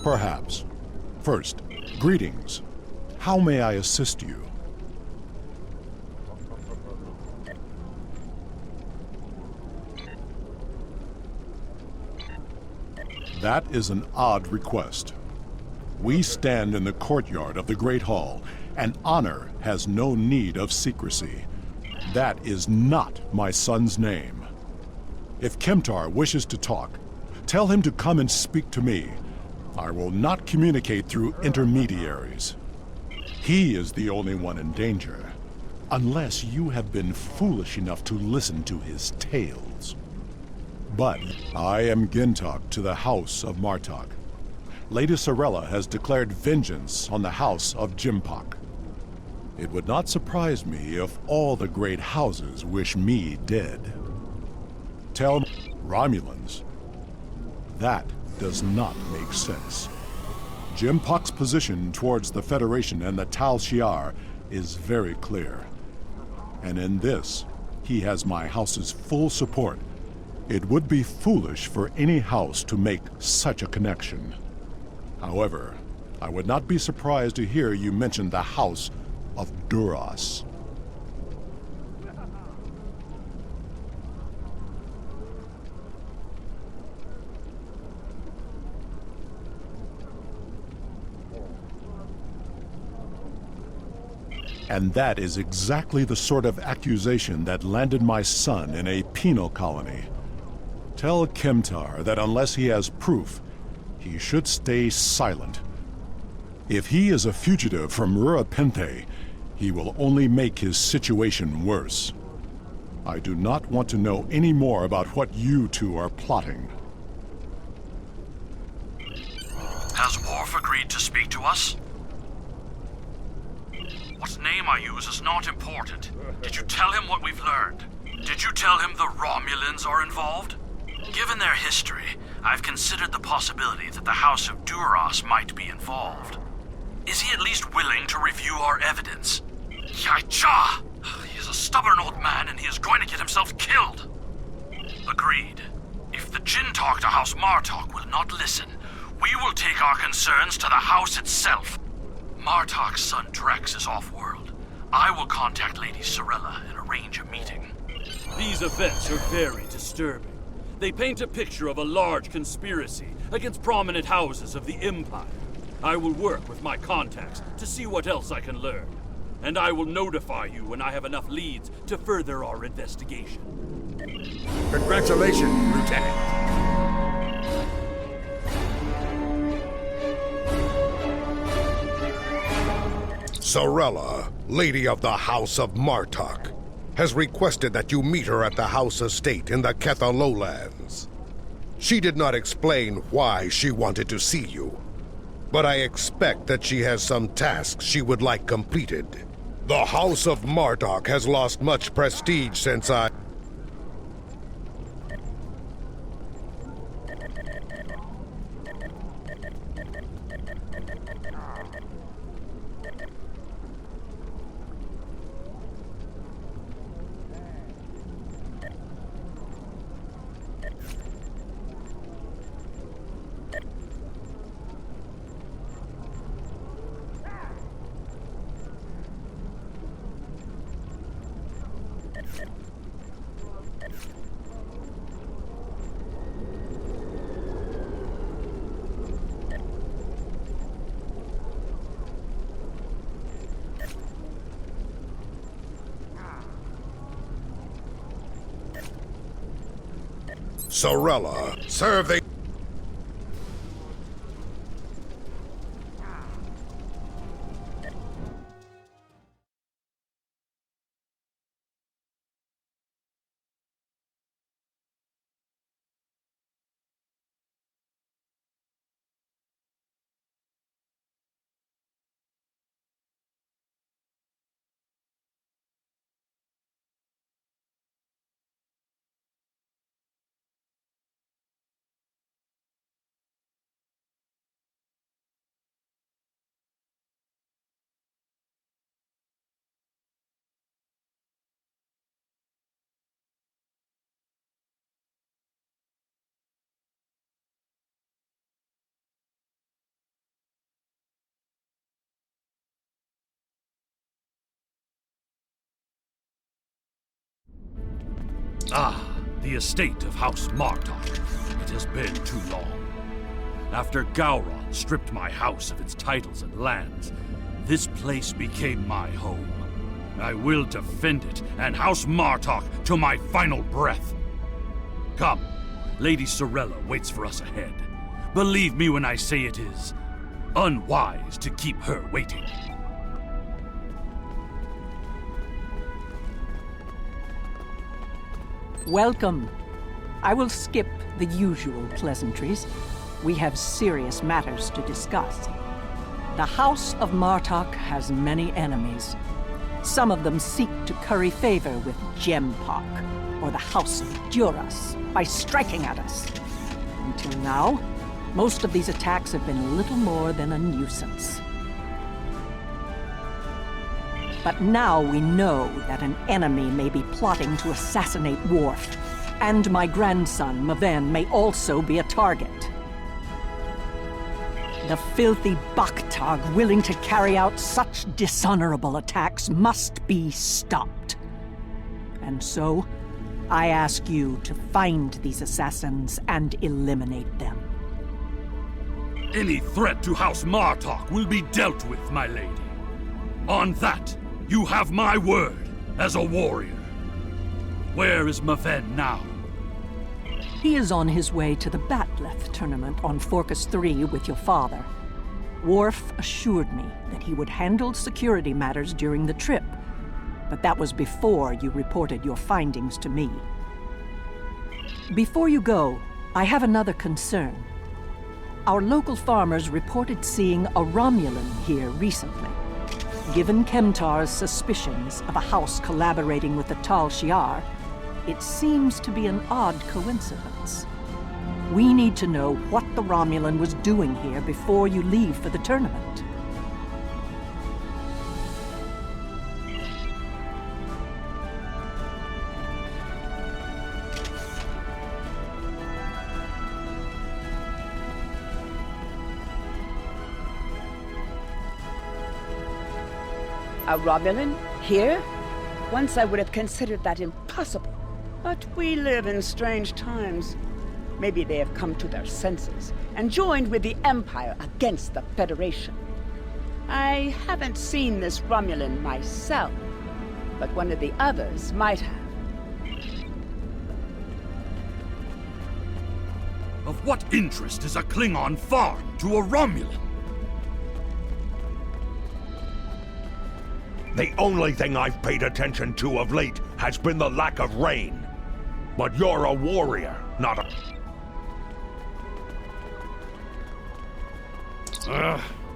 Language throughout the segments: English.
Perhaps. First, greetings. How may I assist you? That is an odd request. We stand in the courtyard of the Great Hall, and honor has no need of secrecy. That is not my son's name. If Kemtar wishes to talk, tell him to come and speak to me. I will not communicate through intermediaries. He is the only one in danger, unless you have been foolish enough to listen to his tales. But I am Gintok to the House of Martok. Lady Sorella has declared vengeance on the House of Jimpok. It would not surprise me if all the great houses wish me dead. Tell Romulans. That does not make sense. Jimpok's position towards the Federation and the Tal Shiar is very clear. And in this, he has my house's full support. It would be foolish for any house to make such a connection. However, I would not be surprised to hear you mention the House of Duras. And that is exactly the sort of accusation that landed my son in a penal colony. Tell Kemtar that unless he has proof, he should stay silent. If he is a fugitive from Rurapente, he will only make his situation worse. I do not want to know any more about what you two are plotting. Has Worf agreed to speak to us? What name I use is not important. Did you tell him what we've learned? Did you tell him the Romulans are involved? Given their history, I've considered the possibility that the House of Duras might be involved. Is he at least willing to review our evidence? Yaicha! He is a stubborn old man and he is going to get himself killed. Agreed. If the Jinn talk to House Martok will not listen, we will take our concerns to the house itself. Martok's son Drex is off-world. I will contact Lady Sorella and arrange a meeting. These events are very disturbing. They paint a picture of a large conspiracy against prominent houses of the Empire. I will work with my contacts to see what else I can learn. And I will notify you when I have enough leads to further our investigation. Congratulations, Lieutenant. Sorella, Lady of the House of Martok, has requested that you meet her at the House Estate in the Ketha Lowlands. She did not explain why she wanted to see you, but I expect that she has some tasks she would like completed. The House of Martok has lost much prestige since I... Sorella, serve the... Ah, the estate of House Martok. It has been too long. After Gowron stripped my house of its titles and lands, this place became my home. I will defend it and House Martok to my final breath. Come, Lady Sorella waits for us ahead. Believe me when I say it is unwise to keep her waiting. Welcome. I will skip the usual pleasantries. We have serious matters to discuss. The House of Martok has many enemies. Some of them seek to curry favor with Gempok, or the House of Duras, by striking at us. Until now, most of these attacks have been little more than a nuisance. But now we know that an enemy may be plotting to assassinate Worf, and my grandson, Maven, may also be a target. The filthy Baktag willing to carry out such dishonorable attacks must be stopped. And so, I ask you to find these assassins and eliminate them. Any threat to House Martok will be dealt with, my lady. On that, you have my word as a warrior. Where is Maven now? He is on his way to the Batleth tournament on Forcus 3 with your father. Worf assured me that he would handle security matters during the trip, but that was before you reported your findings to me. Before you go, I have another concern. Our local farmers reported seeing a Romulan here recently. Given Kemtar's suspicions of a house collaborating with the Tal Shiar, it seems to be an odd coincidence. We need to know what the Romulan was doing here before you leave for the tournament. A Romulan? Here? Once I would have considered that impossible. But we live in strange times. Maybe they have come to their senses and joined with the Empire against the Federation. I haven't seen this Romulan myself, but one of the others might have. Of what interest is a Klingon farm to a Romulan? The only thing I've paid attention to of late has been the lack of rain. But you're a warrior, not a...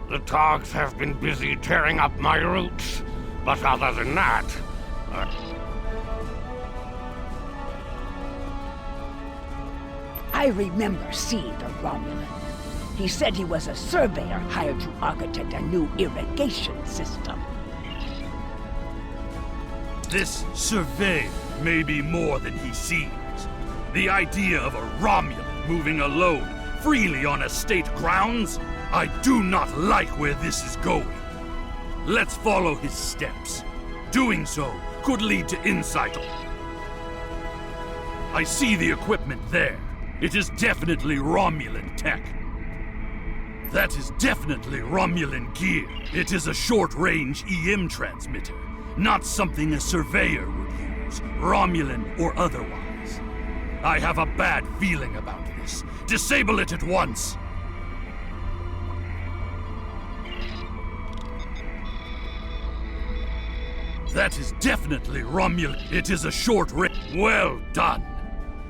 The Togs have been busy tearing up my roots. But other than that... I remember seeing the Romulan. He said he was a surveyor hired to architect a new irrigation system. This surveyor may be more than he seems. The idea of a Romulan moving alone, freely on estate grounds? I do not like where this is going. Let's follow his steps. Doing so could lead to insight. I see the equipment there. It is definitely Romulan tech. That is definitely Romulan gear. It is a short-range EM transmitter. Not something a surveyor would use, Romulan or otherwise. I have a bad feeling about this. Disable it at once! That is definitely Romulan. It is a short range. Well done.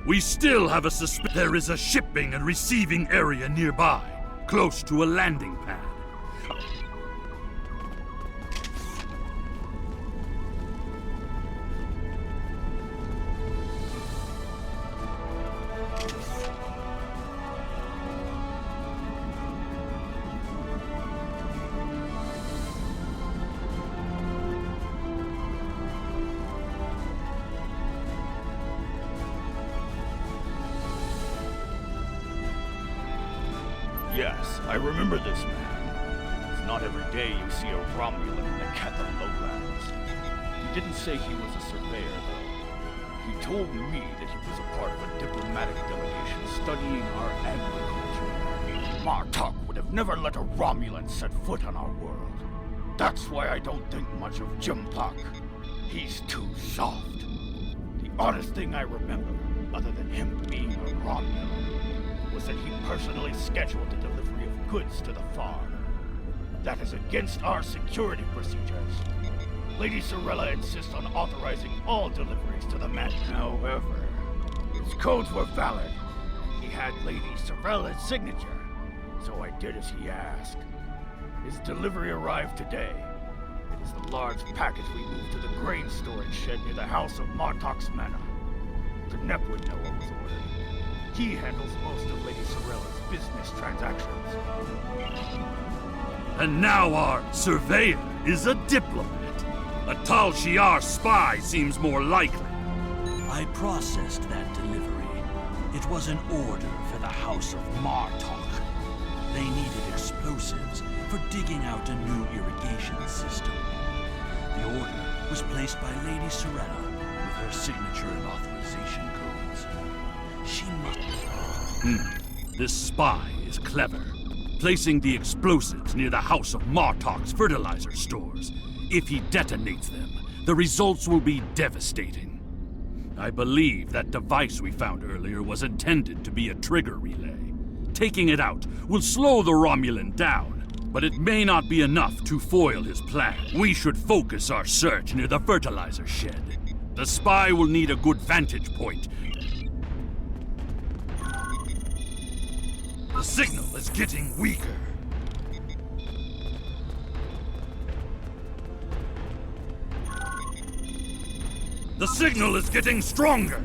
We still have a There is a shipping and receiving area nearby, close to a landing pad. Yes, I remember this man. It's not every day you see a Romulan in the Ketha lowlands. He didn't say he was a surveyor, though. He told me that he was a part of a diplomatic delegation studying our agriculture. Martok would have never let a Romulan set foot on our world. That's why I don't think much of Jimpak. He's too soft. The oddest thing I remember, other than him being a Romulan, was that he personally scheduled the delivery of goods to the farm. That is against our security procedures. Lady Sorella insists on authorizing all deliveries to the men. However, his codes were valid. He had Lady Sorella's signature, so I did as he asked. His delivery arrived today. It is the large package we moved to the grain storage shed near the house of Martok's Manor. The Nep would know what was ordered. He handles most of Lady Sorella's business transactions. And now our surveyor is a diplomat. A Tal Shiar spy seems more likely. I processed that delivery. It was an order for the House of Martok. They needed explosives for digging out a new irrigation system. The order was placed by Lady Sorella with her signature and authorization codes. She must... This spy is clever. Placing the explosives near the House of Martok's fertilizer stores. If he detonates them, the results will be devastating. I believe that device we found earlier was intended to be a trigger relay. Taking it out will slow the Romulan down, but it may not be enough to foil his plan. We should focus our search near the fertilizer shed. The spy will need a good vantage point. The signal is getting weaker. The signal is getting stronger.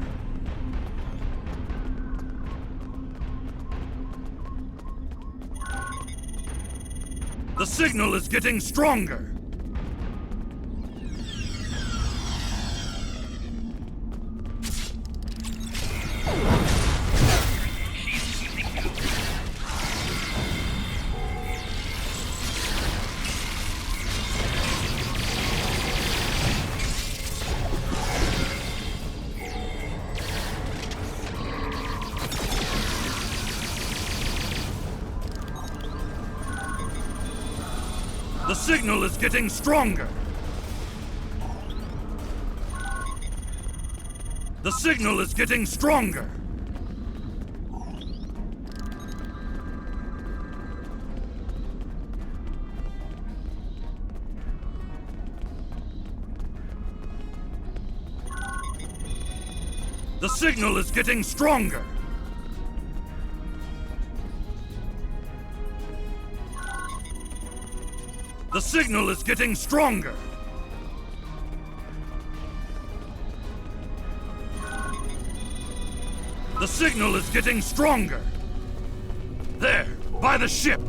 The signal is getting stronger. The signal is getting stronger. The signal is getting stronger. The signal is getting stronger. The signal is getting stronger! The signal is getting stronger! There, by the ship!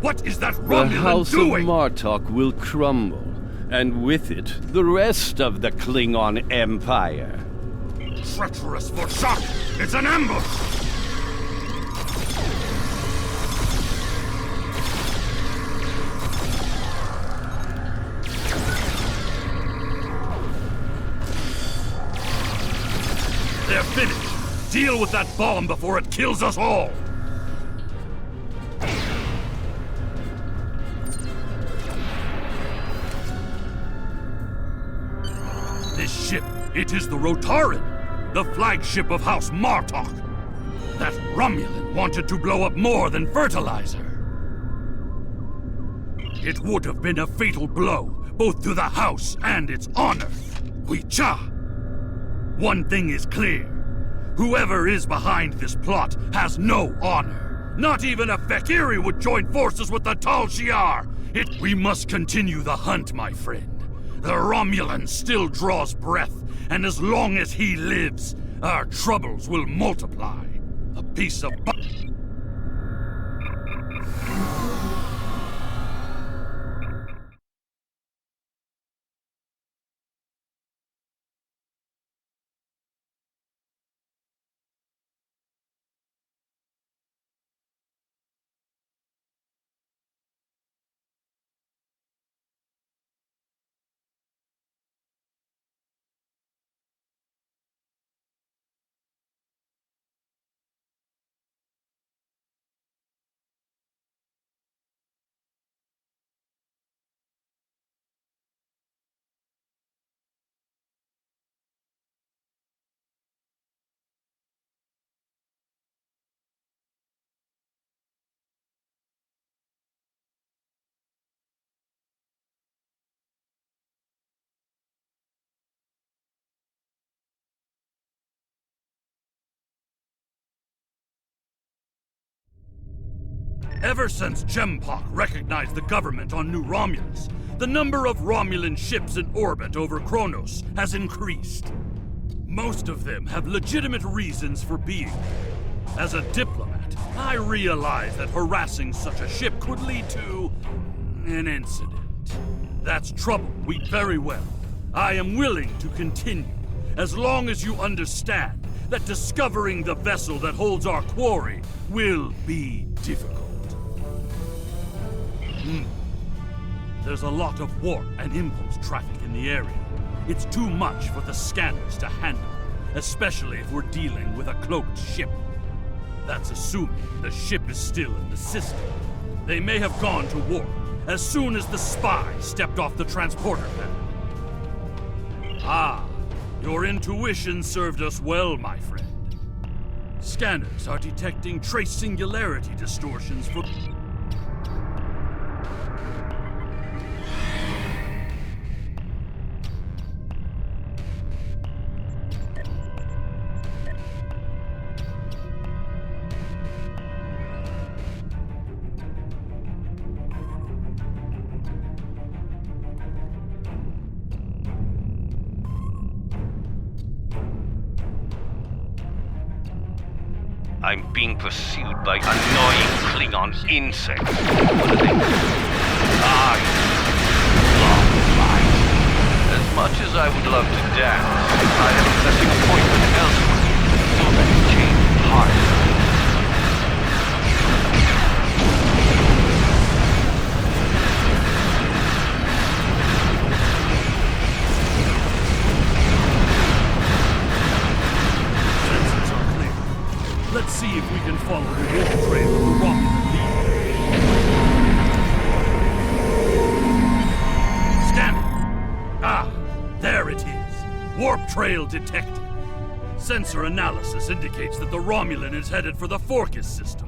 What is that Romulan The House doing? of Martok will crumble, and with it, the rest of the Klingon Empire. Treacherous for shock! It's an ambush! They're finished! Deal with that bomb before it kills us all! This ship, it is the Rotaran, the flagship of House Martok. That Romulan wanted to blow up more than fertilizer. It would have been a fatal blow, both to the House and its honor. Huicha! One thing is clear. Whoever is behind this plot has no honor. Not even a Fekiri would join forces with the Tal Shiar. We must continue the hunt, my friend. The Romulan still draws breath, and as long as he lives, our troubles will multiply. A piece of Ever since Gempok recognized the government on New Romulus, the number of Romulan ships in orbit over Kronos has increased. Most of them have legitimate reasons for being there. As a diplomat, I realize that harassing such a ship could lead to an incident. That's trouble, we very well. I am willing to continue, as long as you understand that discovering the vessel that holds our quarry will be difficult. There's a lot of warp and impulse traffic in the area. It's too much for the scanners to handle, especially if we're dealing with a cloaked ship. That's assuming the ship is still in the system. They may have gone to warp as soon as the spy stepped off the transporter pad. Ah, your intuition served us well, my friend. Scanners are detecting trace singularity distortions for... I'm being pursued by annoying Klingon insects. What are they? Long flight. As much as I would love to dance, I have a pressing appointment elsewhere. So let's change hearts. Let's see if we can follow the warp trail of the Romulan lead. Scanning. Ah, there it is. Warp trail detected. Sensor analysis indicates that the Romulan is headed for the Forcus system.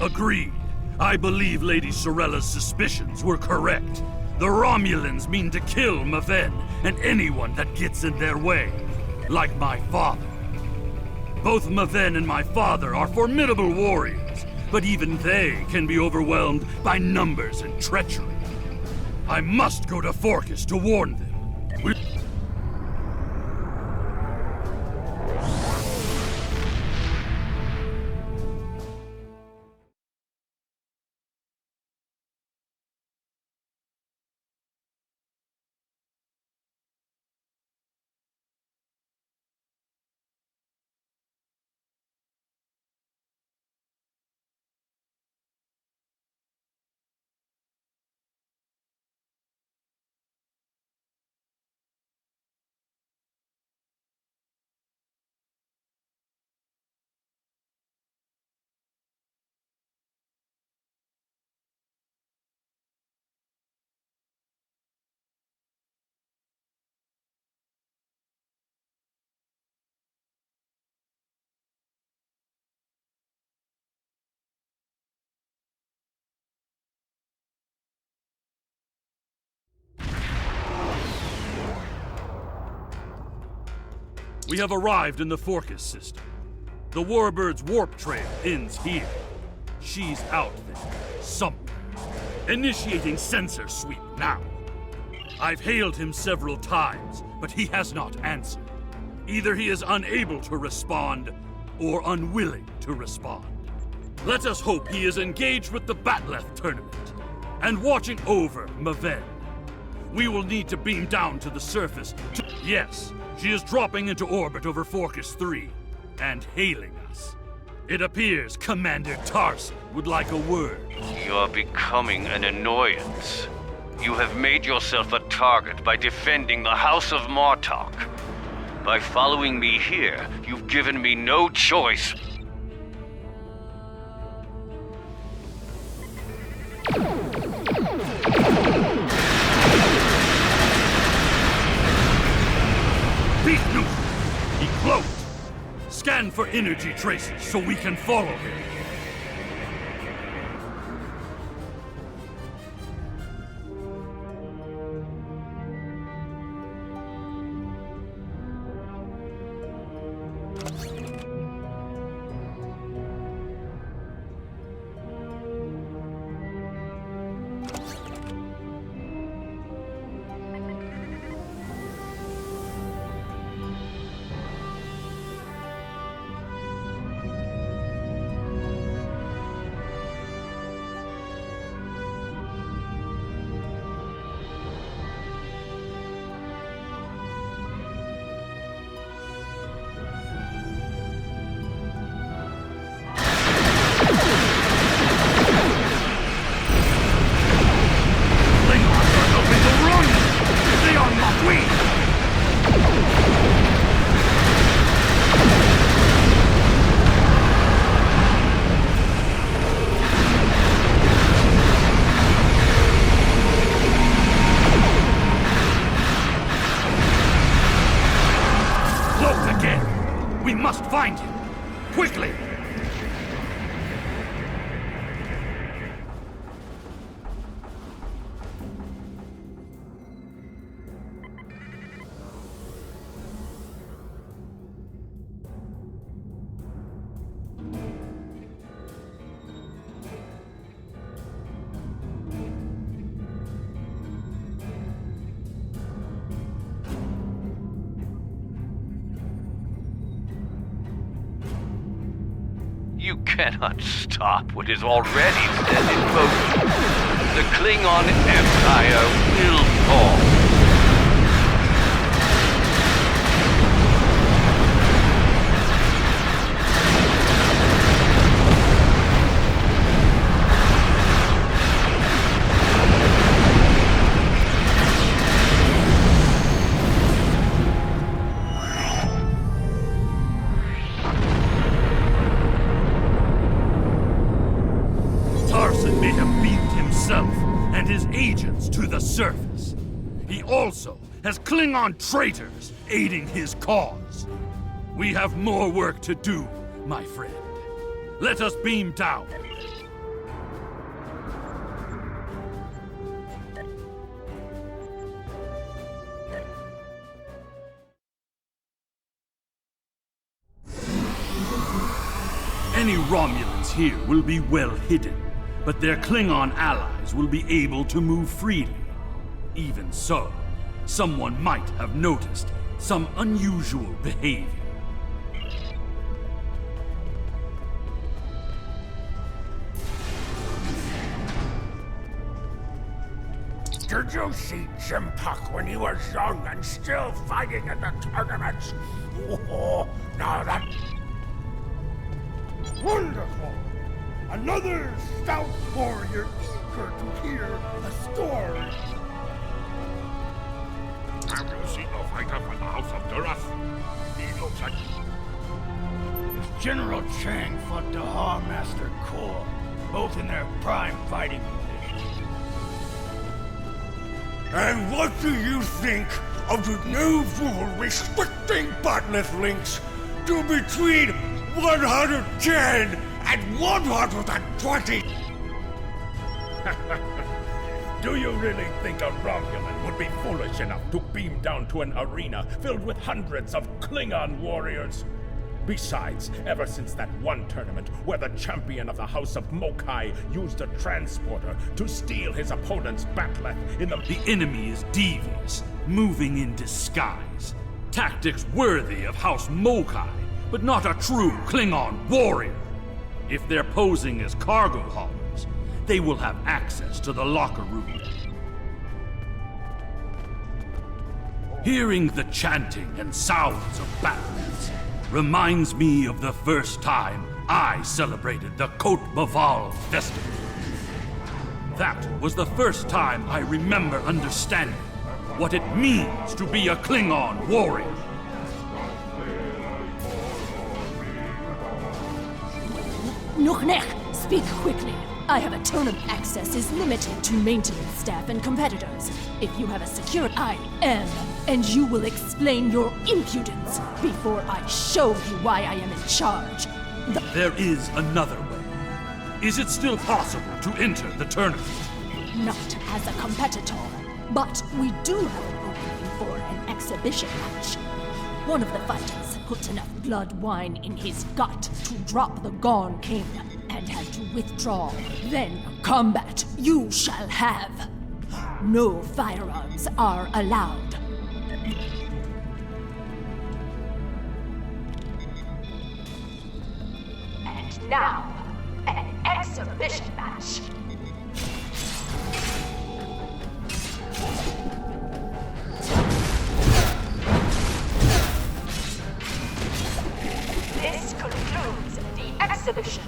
Agreed. I believe Lady Sorella's suspicions were correct. The Romulans mean to kill Maven and anyone that gets in their way. Like my father. Both Maven and my father are formidable warriors, but even they can be overwhelmed by numbers and treachery. I must go to Forcus to warn them. We have arrived in the Forcus system. The Warbird's warp trail ends here. She's out there, somewhere. Initiating sensor sweep now. I've hailed him several times, but he has not answered. Either he is unable to respond, or unwilling to respond. Let us hope he is engaged with the Batleth tournament, and watching over Maven. We will need to beam down to the surface to... Yes, she is dropping into orbit over Forcus 3, and hailing us. It appears Commander Tarson would like a word. You're becoming an annoyance. You have made yourself a target by defending the House of Martok. By following me here, you've given me no choice. He cloaked! Scan for energy traces so we can follow him. We must find him! Quickly! You cannot stop what is already set in motion. The Klingon Empire will fall. May have beamed himself and his agents to the surface. He also has Klingon traitors aiding his cause. We have more work to do, my friend. Let us beam down. Any Romulans here will be well hidden. But their Klingon allies will be able to move freely. Even so, someone might have noticed some unusual behavior. Did you see Jim Puck when he was young and still fighting in the tournaments? Oh, now that... Wonderful! Another stout warrior eager to hear a story. Have you seen a fighter from the House of Duras? He looks like... General Chang fought Dahar Master Kor, both in their prime fighting condition. And what do you think of the new rule restricting partners links to between 110 and 120! Do you really think a Romulan would be foolish enough to beam down to an arena filled with hundreds of Klingon warriors? Besides, ever since that one tournament where the champion of the House of Mokai used a transporter to steal his opponent's bat'leth in the enemy is devious, moving in disguise. Tactics worthy of House Mokai, but not a true Klingon warrior. If they're posing as cargo haulers, they will have access to the locker room. Hearing the chanting and sounds of bat'leths reminds me of the first time I celebrated the Cote Baval festival. That was the first time I remember understanding what it means to be a Klingon warrior. Nuchnech, speak quickly. I have a tournament. Access is limited to maintenance staff and competitors. If you have a secure, I am, and you will explain your impudence before I show you why I am in charge. There is another way. Is it still possible to enter the tournament? Not as a competitor, but we do have an opening for an exhibition match. One of the fighters put enough blood wine in his gut to drop the Gone King and had to withdraw. Then combat you shall have. No firearms are allowed. And now, an exhibition match. This concludes the exhibition.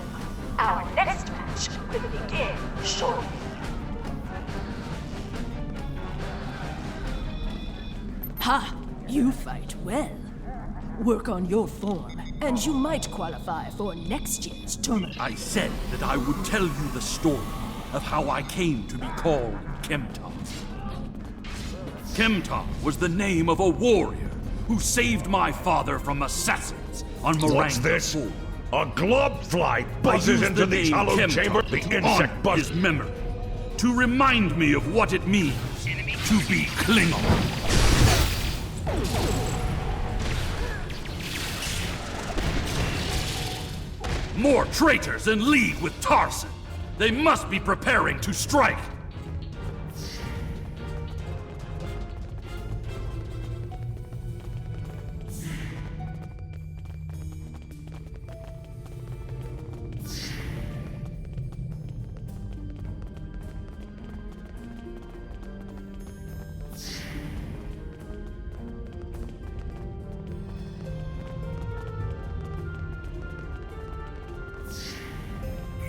Our next match will begin shortly. Ha! You fight well. Work on your form, and you might qualify for next year's tournament. I said that I would tell you the story of how I came to be called Pt2. Pt2 was the name of a warrior who saved my father from assassins on Morang. What's this? A glob fly buzzes into the hollow chamber. The insect buzz. His memory, to remind me of what it means to be Klingon. More traitors in league with Tarson. They must be preparing to strike.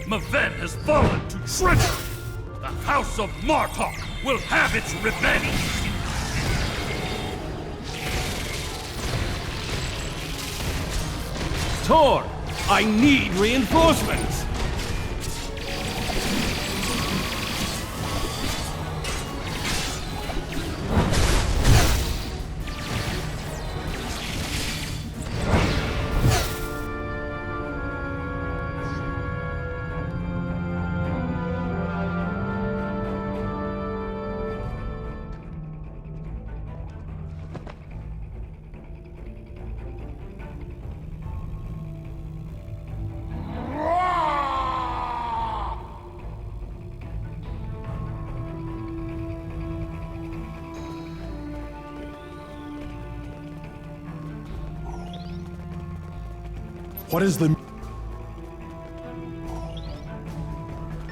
Maven has fallen to treachery! The House of Martok will have its revenge! Tor, I need reinforcements!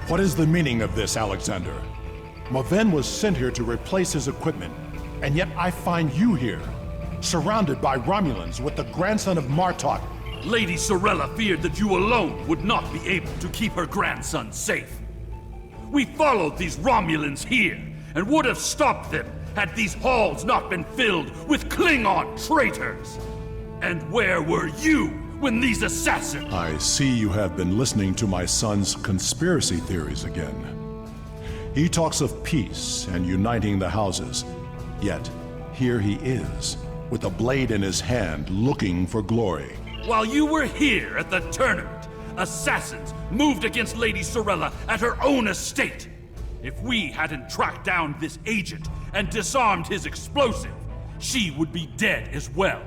What is the meaning of this, Alexander? Maven was sent here to replace his equipment, and yet I find you here, surrounded by Romulans with the grandson of Martok. Lady Sorella feared that you alone would not be able to keep her grandson safe. We followed these Romulans here, and would have stopped them had these halls not been filled with Klingon traitors. And where were you when these assassins— I see you have been listening to my son's conspiracy theories again. He talks of peace and uniting the houses, yet here he is, with a blade in his hand, looking for glory. While you were here at the tournament, assassins moved against Lady Sorella at her own estate. If we hadn't tracked down this agent and disarmed his explosive, she would be dead as well.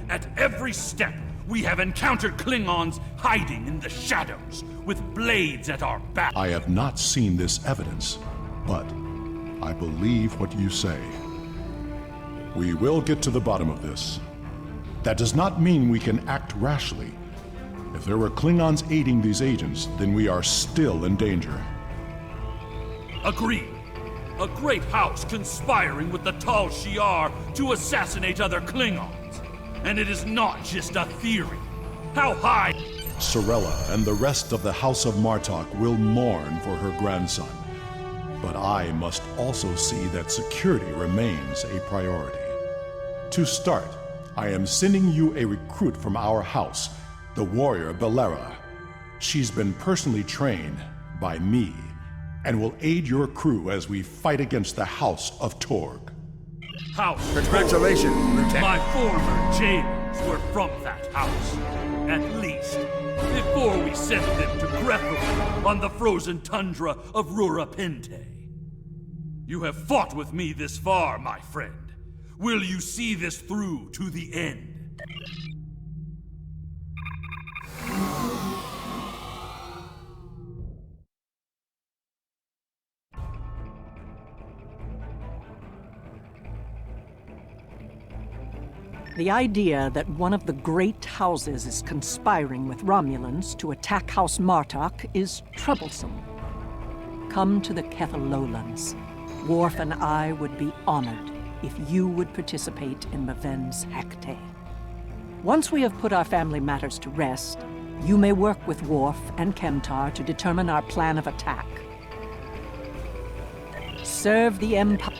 At every step, we have encountered Klingons hiding in the shadows, with blades at our back. I have not seen this evidence, but I believe what you say. We will get to the bottom of this. That does not mean we can act rashly. If there were Klingons aiding these agents, then we are still in danger. Agreed. A great house conspiring with the Tal Shiar to assassinate other Klingons. And it is not just a theory. How high— Sorella and the rest of the House of Martok will mourn for her grandson. But I must also see that security remains a priority. To start, I am sending you a recruit from our house, the warrior Belera. She's been personally trained, by me, and will aid your crew as we fight against the House of Torg. House. Congratulations, Lieutenant. My former jailers were from that house. At least, before we sent them to Grethel on the frozen tundra of Rurapente. You have fought with me this far, my friend. Will you see this through to the end? The idea that one of the great houses is conspiring with Romulans to attack House Martok is troublesome. Come to the Kethel Lowlands. Worf and I would be honored if you would participate in Maven's Hecate. Once we have put our family matters to rest, you may work with Worf and Kemtar to determine our plan of attack. Serve the Empire.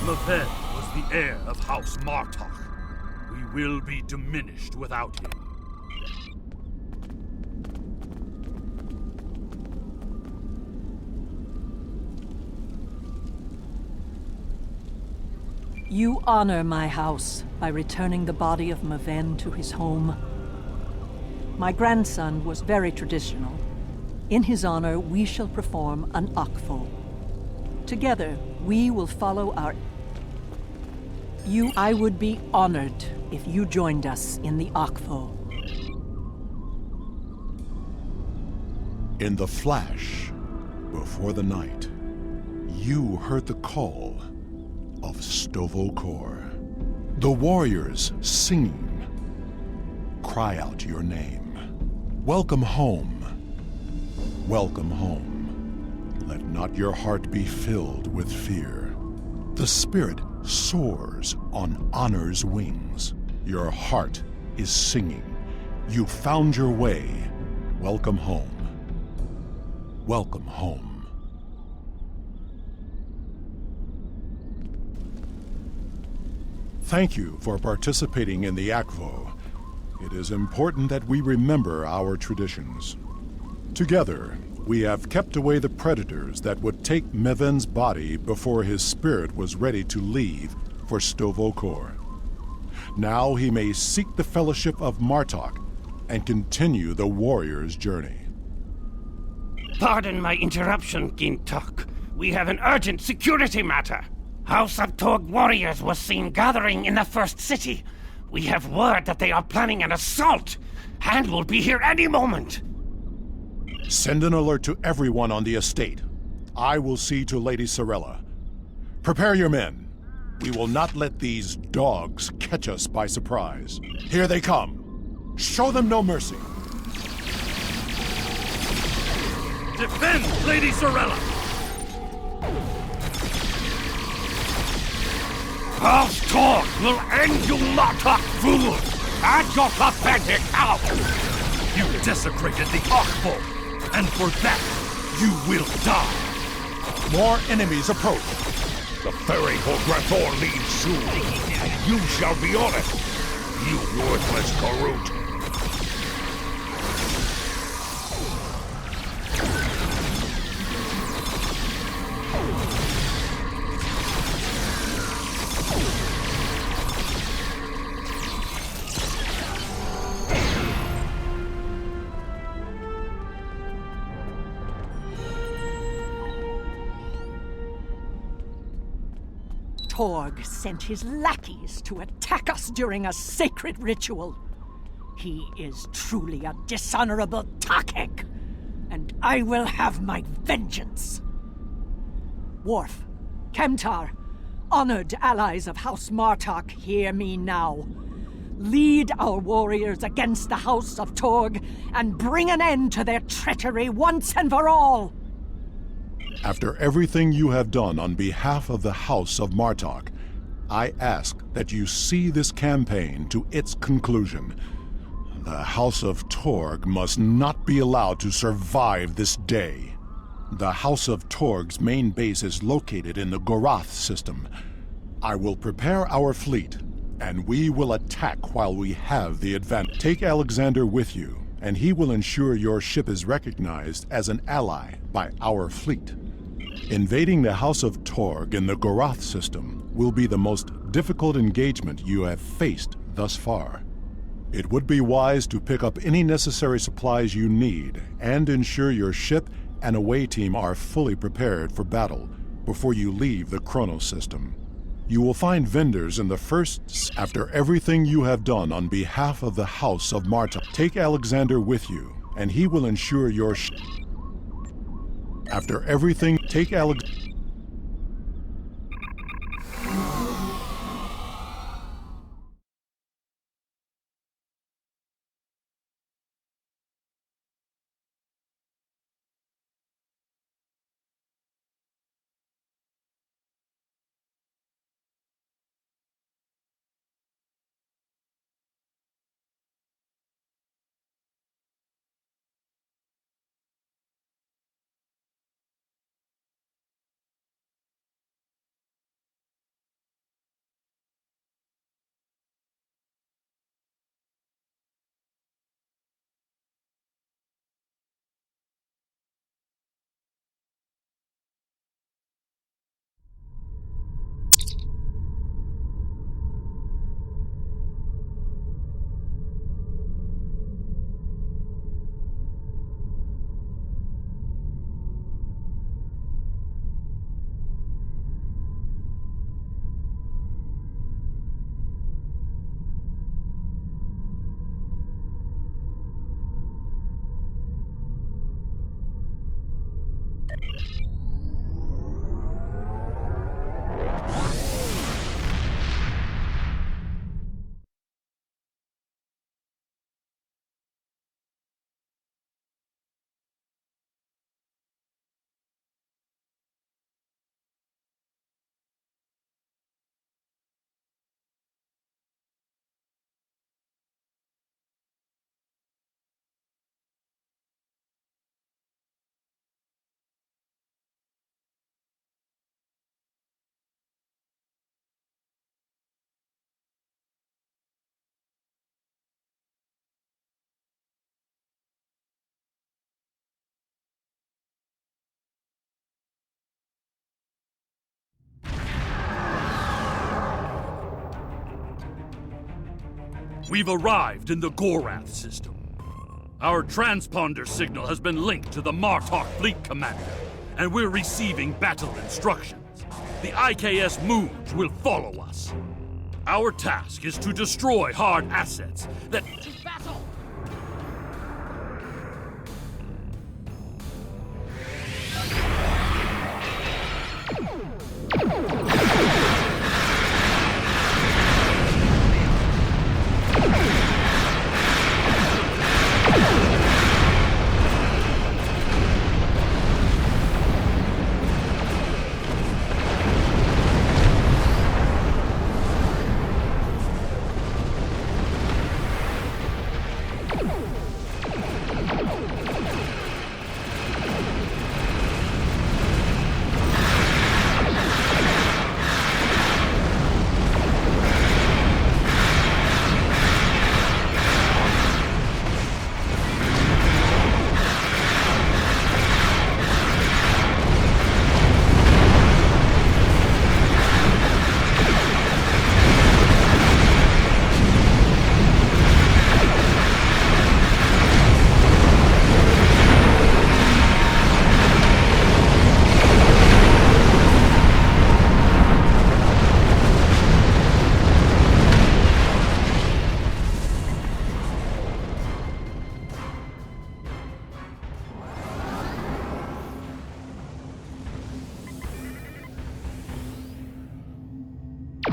Maven was the heir of House Martok. We will be diminished without him. You honor my house by returning the body of Maven to his home. My grandson was very traditional. In his honor, we shall perform an Akvo. Together, we will follow our... I would be honored if you joined us in the Akvo. In the flash, before the night, you heard the call of Stovokor. The warriors singing. Cry out your name. Welcome home. Welcome home. Let not your heart be filled with fear. The spirit soars on honor's wings. Your heart is singing. You found your way. Welcome home. Welcome home. Thank you for participating in the Akvo. It is important that we remember our traditions. Together, we have kept away the predators that would take Maven's body before his spirit was ready to leave for Stovokor. Now he may seek the fellowship of Martok and continue the warrior's journey. Pardon my interruption, Gintok. We have an urgent security matter. House of Torg warriors was seen gathering in the first city. We have word that they are planning an assault, and will be here any moment. Send an alert to everyone on the estate. I will see to Lady Sorella. Prepare your men. We will not let these dogs catch us by surprise. Here they come. Show them no mercy. Defend Lady Sorella! House Torg will end you, Martok fool! And your pathetic house! You desecrated the Archbold, and for that, you will die! More enemies approach. The ferry for Grathor leaves soon, and you shall be on it, you worthless Karut. Torg sent his lackeys to attack us during a sacred ritual. He is truly a dishonorable Takek, and I will have my vengeance. Worf, Kemtar, honored allies of House Martok, hear me now. Lead our warriors against the House of Torg and bring an end to their treachery once and for all. After everything you have done on behalf of the House of Martok, I ask that you see this campaign to its conclusion. The House of Torg must not be allowed to survive this day. The House of Torg's main base is located in the Gorath system. I will prepare our fleet, and we will attack while we have the advantage. Take Alexander with you, and he will ensure your ship is recognized as an ally by our fleet. Invading the House of Torg in the Gorath system will be the most difficult engagement you have faced thus far. It would be wise to pick up any necessary supplies you need and ensure your ship and away team are fully prepared for battle before you leave the Chronos system. You will find vendors in the first. After everything you have done on behalf of the House of Martok, take Alexander with you, and he will ensure your After everything, take Alexander. We've arrived in the Gorath system. Our transponder signal has been linked to the Martok fleet commander, and we're receiving battle instructions. The IKS Moons will follow us. Our task is to destroy hard assets that... To battle!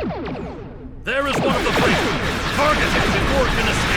There is one of the fleet! Target him before it can escape!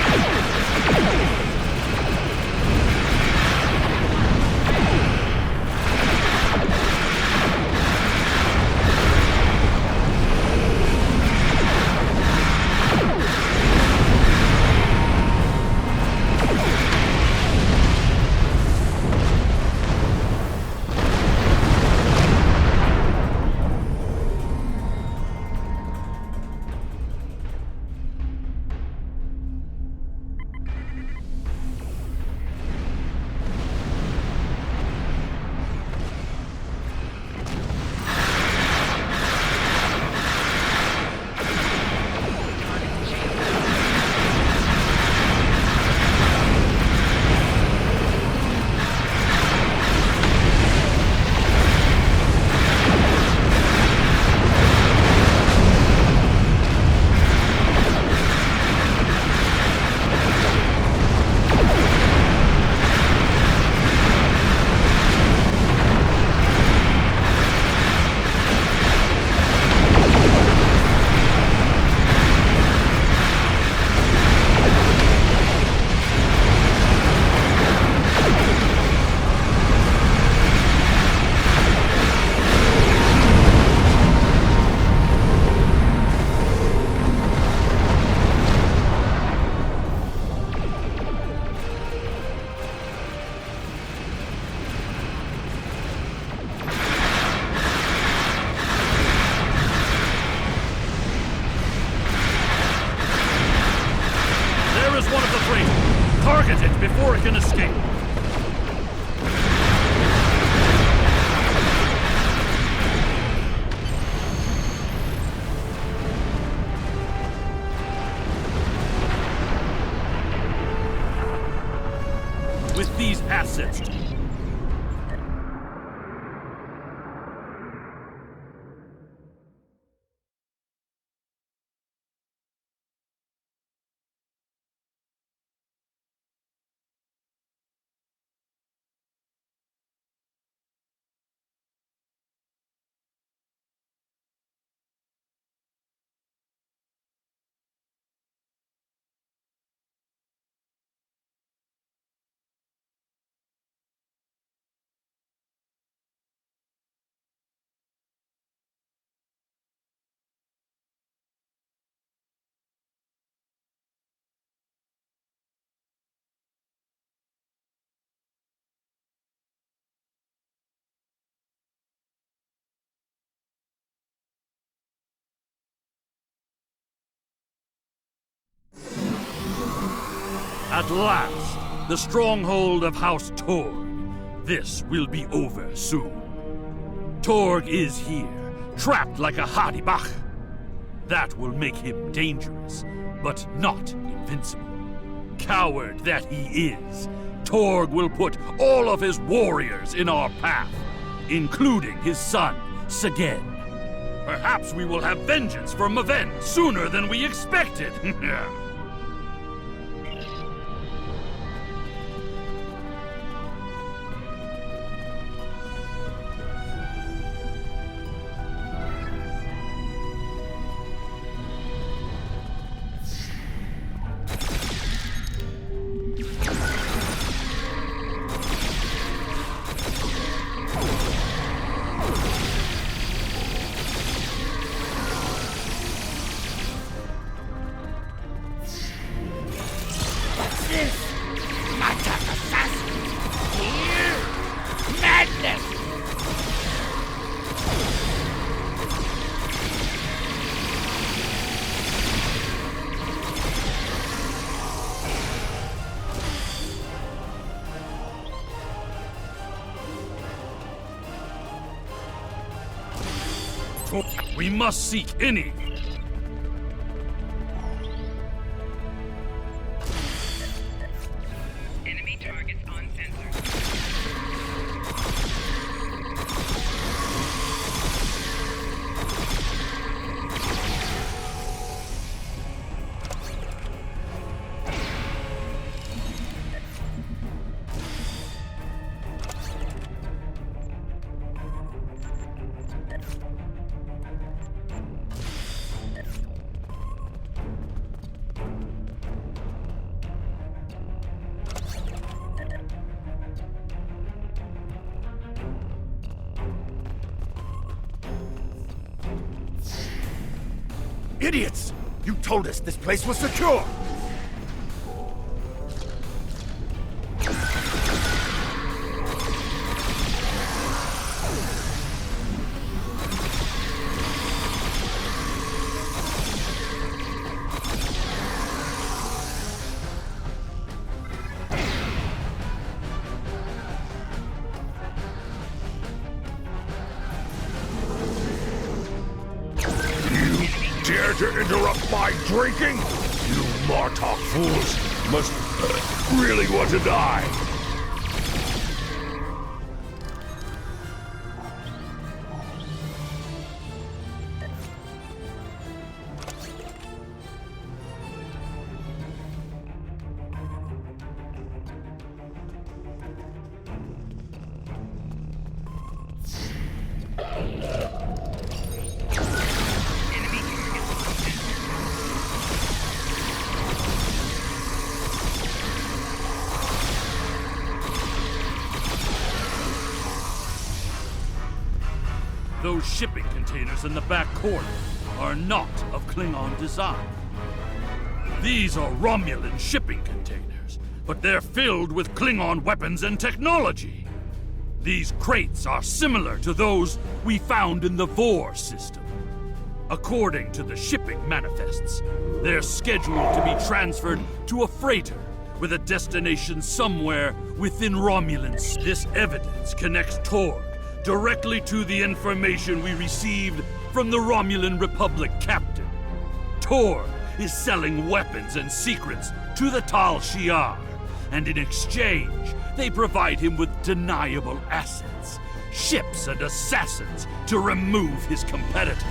Target it before it can escape! With these assets... At last, the stronghold of House Torg. This will be over soon. Torg is here, trapped like a Hadibach. That will make him dangerous, but not invincible. Coward that he is, Torg will put all of his warriors in our path, including his son, Segen. Perhaps we will have vengeance for Maven sooner than we expected. We must seek any. Enemy targets on sensor. Idiots! You told us this place was secure! Dare to interrupt my drinking? You Martok fools must really want to die. Those shipping containers in the back corner are not of Klingon design. These are Romulan shipping containers, but they're filled with Klingon weapons and technology. These crates are similar to those we found in the Vor system. According to the shipping manifests, they're scheduled to be transferred to a freighter with a destination somewhere within Romulans. This evidence connects Torg directly to the information we received from the Romulan Republic captain. Torg is selling weapons and secrets to the Tal Shiar, and in exchange, they provide him with deniable assets, ships and assassins to remove his competitors.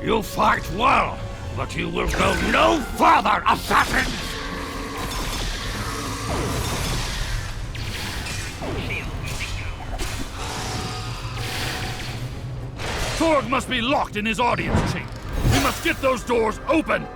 You fight well, but you will go no further, assassins! Torg must be locked in his audience chamber. We must get those doors open!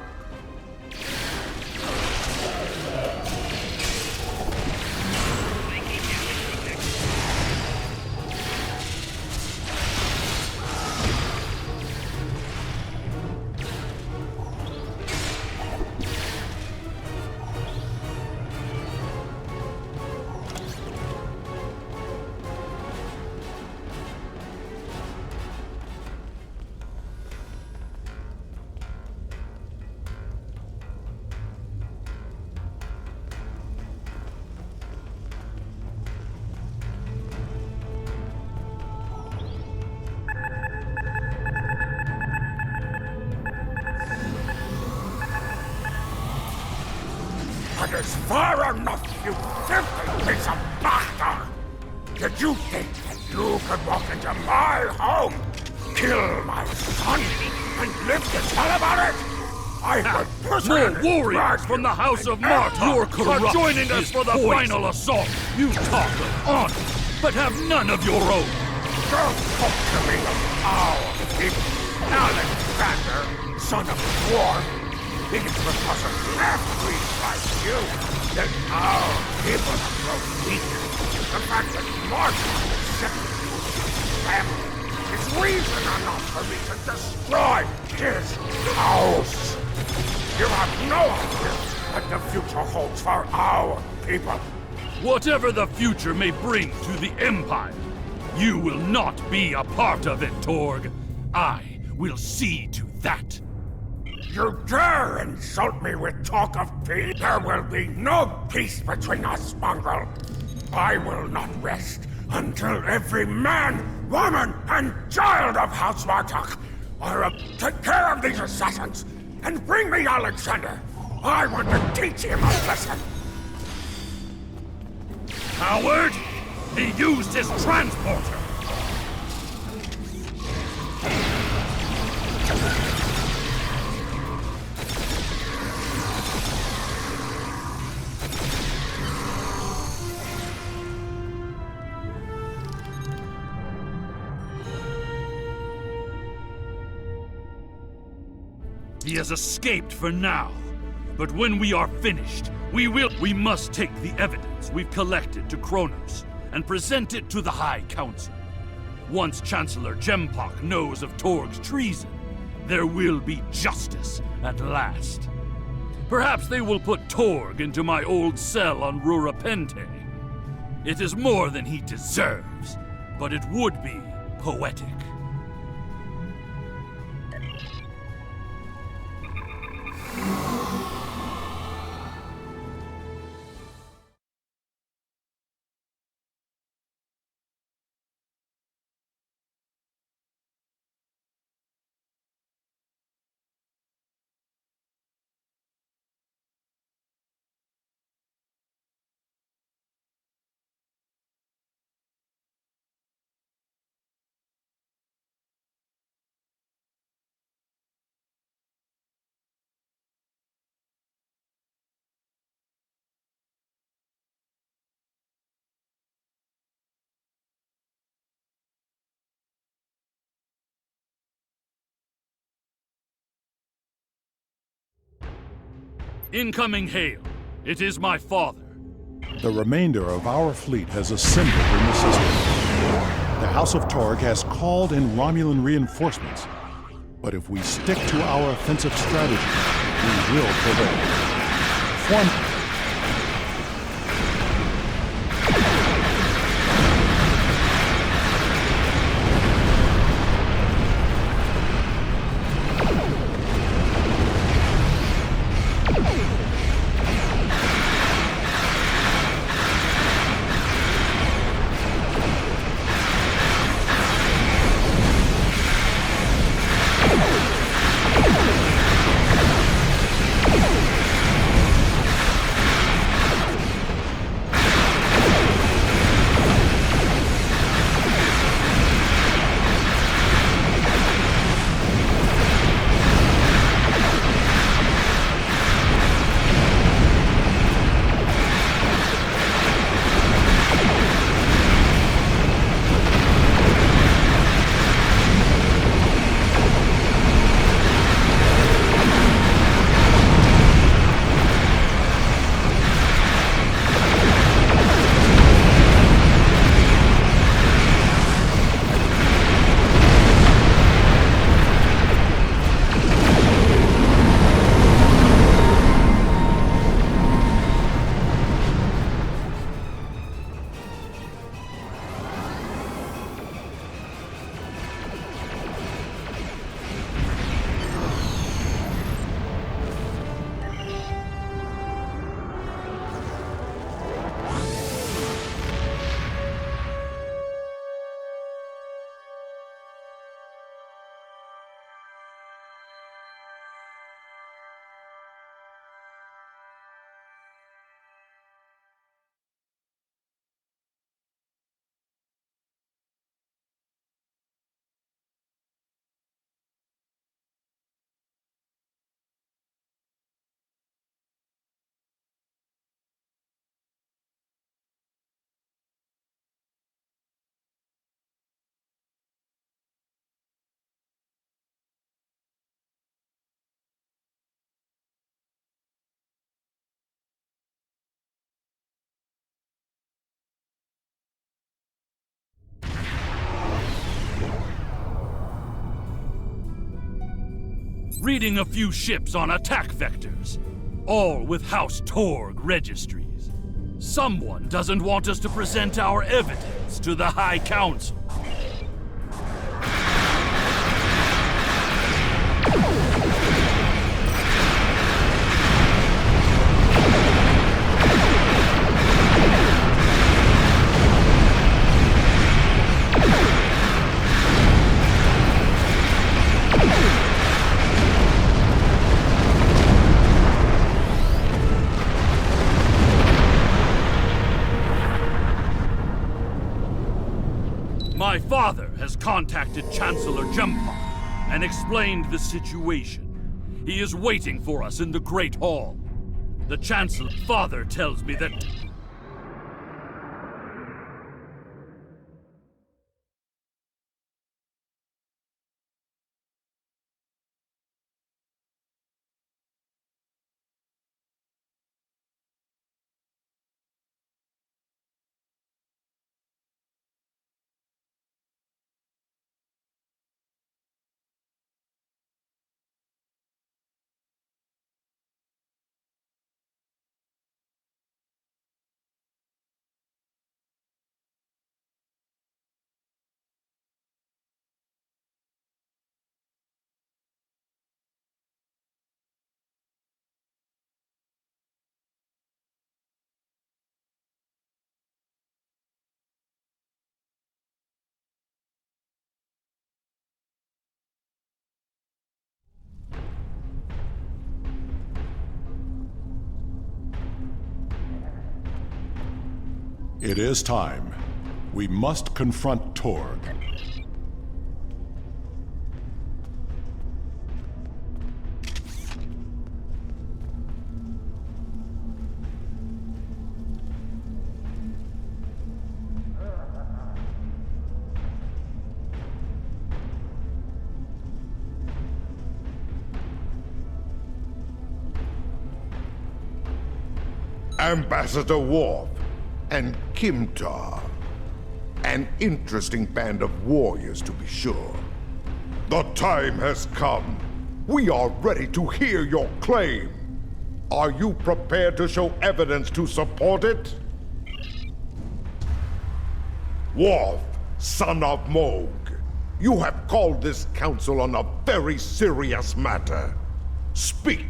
That is far enough, you filthy piece of bastard! Did you think that you could walk into my home, kill my son, and live to tell about it? I would personally... More warriors from the House of Martok are joining us for the final assault! You talk of honor, but have none of your own! Don't talk to me of our people! Alexander, son of Dwarf! It is because of half-breeds like you that our people have grown weak. The fact that Martok is separate his family is reason enough for me to destroy his house. You have no idea what the future holds for our people. Whatever the future may bring to the Empire, you will not be a part of it, Torg. I will see to that. You dare insult me with talk of peace? There will be no peace between us, mongrel. I will not rest until every man, woman, and child of House Martok are take care of these assassins and bring me Alexander. I want to teach him a lesson. Coward! He used his transporter! He has escaped for now. But when we are finished, we must take the evidence we've collected to Kronos and present it to the High Council. Once Chancellor Gempok knows of Torg's treason, there will be justice at last. Perhaps they will put Torg into my old cell on Rurapente. It is more than he deserves, but it would be poetic. Incoming hail. It is my father. The remainder of our fleet has assembled in the system. The House of Torg has called in Romulan reinforcements. But if we stick to our offensive strategy, we will prevail. Form... Reading a few ships on attack vectors, all with House Torg registries. Someone doesn't want us to present our evidence to the High Council. My father has contacted Chancellor Jempar and explained the situation. He is waiting for us in the Great Hall. The Chancellor father tells me that... It is time. We must confront Torg. Ambassador Worf and Kimtar. An interesting band of warriors, to be sure. The time has come. We are ready to hear your claim. Are you prepared to show evidence to support it? Worf, son of Moog, you have called this council on a very serious matter. Speak.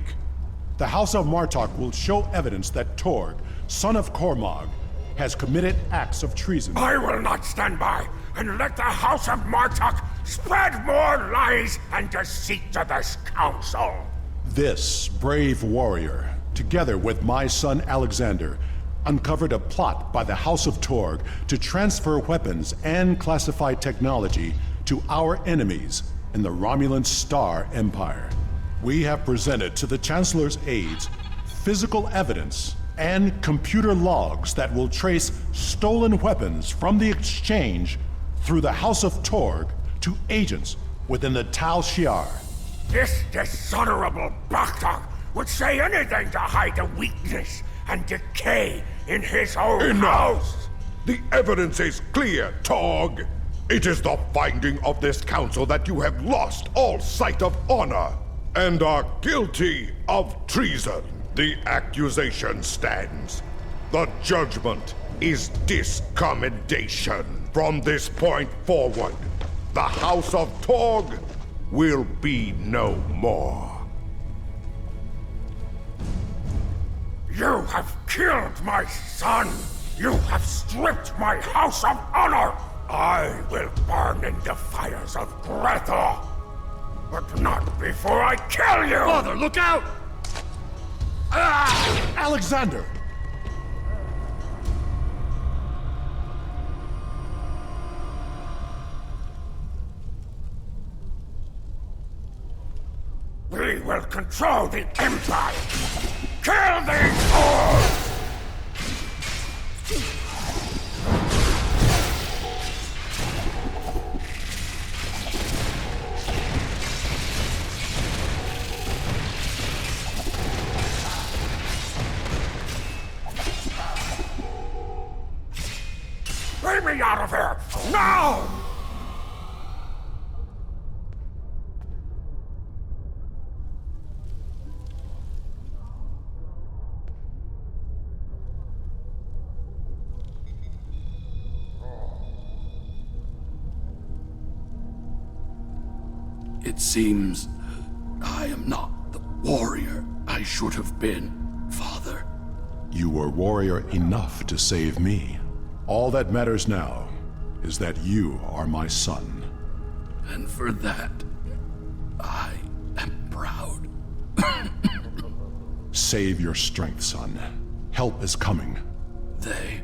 The House of Martok will show evidence that Torg, son of Cormog, has committed acts of treason. I will not stand by and let the House of Martok spread more lies and deceit to this council. This brave warrior, together with my son Alexander, uncovered a plot by the House of Torg to transfer weapons and classified technology to our enemies in the Romulan Star Empire. We have presented to the Chancellor's aides physical evidence and computer logs that will trace stolen weapons from the exchange through the House of Torg to agents within the Tal Shiar. This dishonorable bastard would say anything to hide the weakness and decay in his own house. The evidence is clear, Torg. It is the finding of this council that you have lost all sight of honor and are guilty of treason. The accusation stands. The judgment is discommendation. From this point forward, the House of Torg will be no more. You have killed my son! You have stripped my house of honor! I will burn in the fires of Grethor! But not before I kill you! Father, look out! Ah! Alexander! We will control the Empire! Kill these fools! Bring me out of here! Now! It seems I am not the warrior I should have been, Father. You were warrior enough to save me. All that matters now is that you are my son. And for that, I am proud. Save your strength, son. Help is coming. They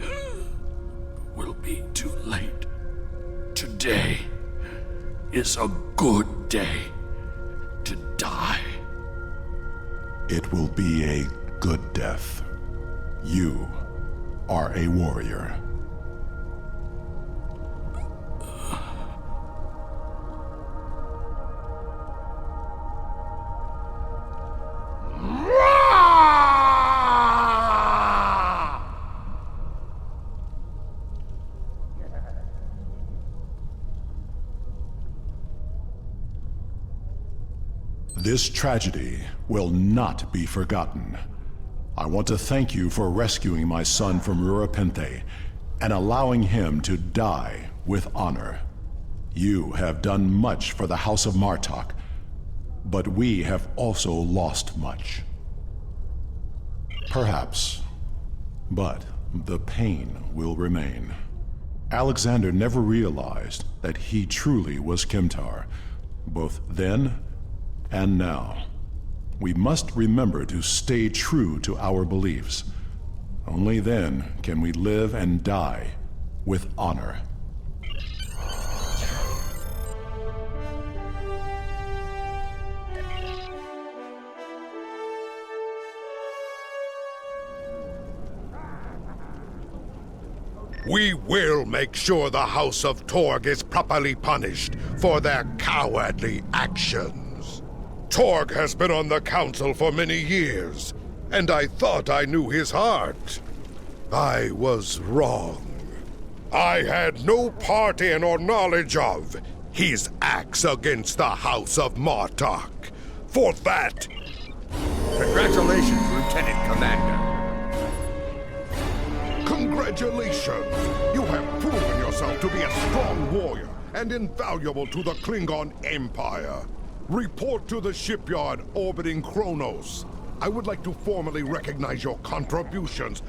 will be too late. Today. Today is a good day to die. It will be a good death. You are a warrior. This tragedy will not be forgotten. I want to thank you for rescuing my son from Pt2 and allowing him to die with honor. You have done much for the House of Martok, but we have also lost much. Perhaps, but the pain will remain. Alexander never realized that he truly was Kimtar, both then and now. We must remember to stay true to our beliefs. Only then can we live and die with honor. We will make sure the House of Torg is properly punished for their cowardly actions. Torg has been on the council for many years, and I thought I knew his heart. I was wrong. I had no part in or knowledge of his acts against the House of Martok. For that... Congratulations, Lieutenant Commander. Congratulations! You have proven yourself to be a strong warrior and invaluable to the Klingon Empire. Report to the shipyard orbiting Kronos. I would like to formally recognize your contributions